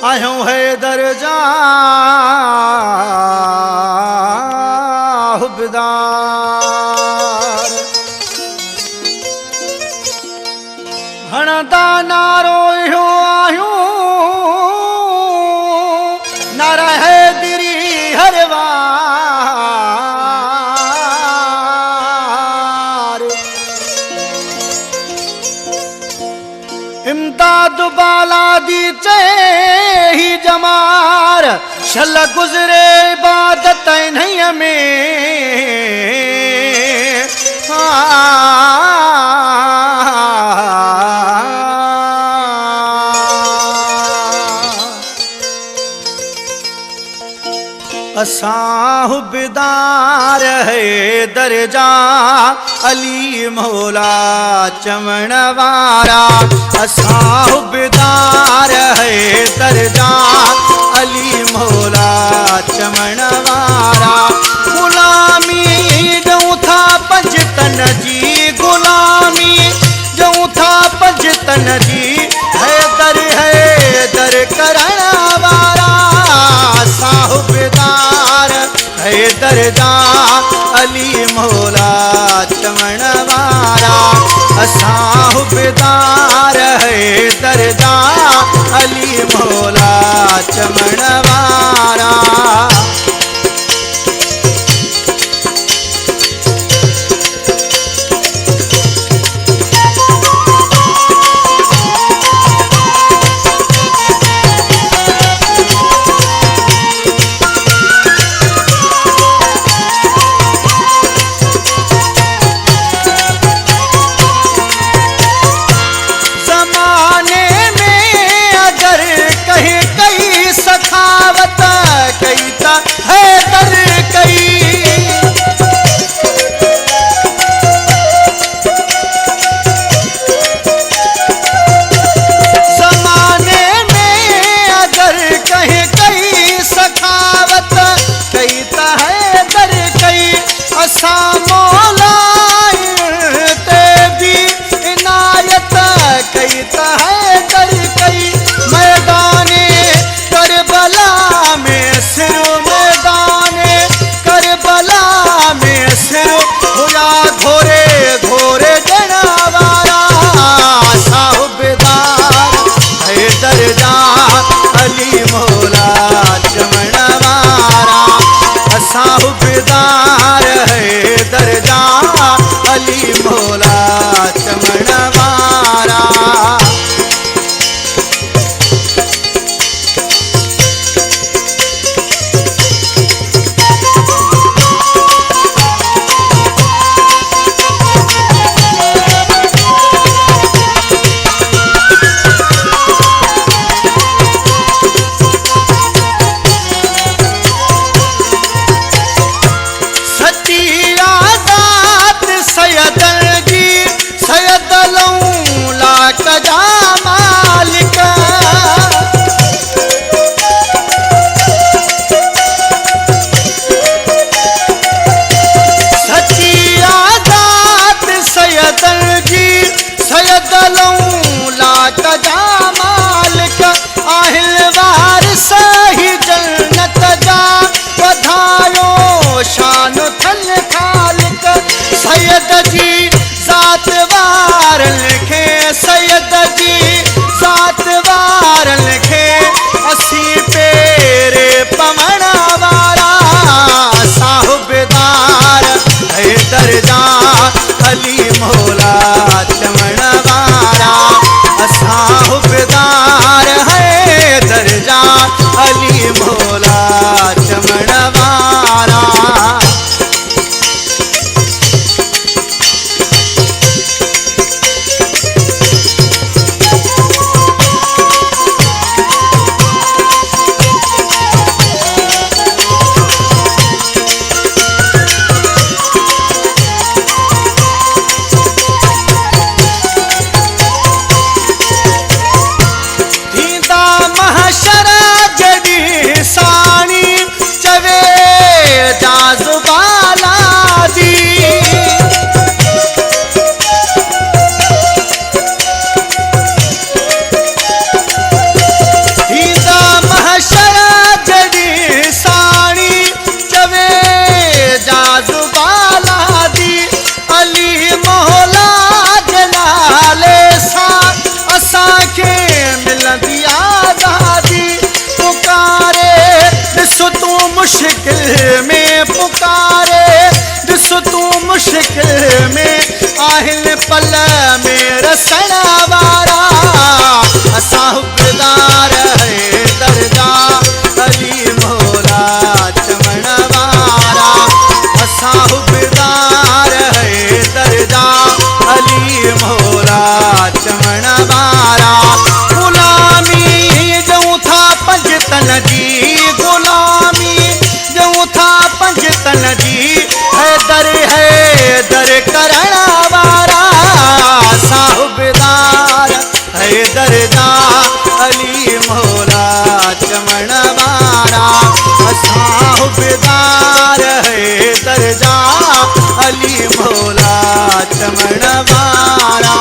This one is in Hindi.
आयो है दर्जा हुबदार हणदा नारो यो आयो नारा है दिरी हरवार इमदाद बाला दी चे ही जमार शल गुजरे इबादत नहीं में असां हुबदार है दर्जा अली मौला चमन वारा असां हुबदार है दर्जा अली मौला चमन वारा गुलामी ॾियूं था पंज तन जी गुलामी ॾियूं था पंज तन जी हैदर करण वारा असां हुबदार है दर्जा अली मौला चमन वारा असां हुबदार है दर्जा अली मौला चमन वारा पल में रसण वारा साहुबदार है दर्जा अली मौला चमन वारा साहुबदार है दर्जा अली मौला चमन वारा गुलामी जऊं था पंजतन जी गुलामी जऊं था पंजतन जी है दर करण वारा साहुबदार है दर्जा अली मौला चमन वारा साहुबदार है दर्जा अली मौला चमन वारा।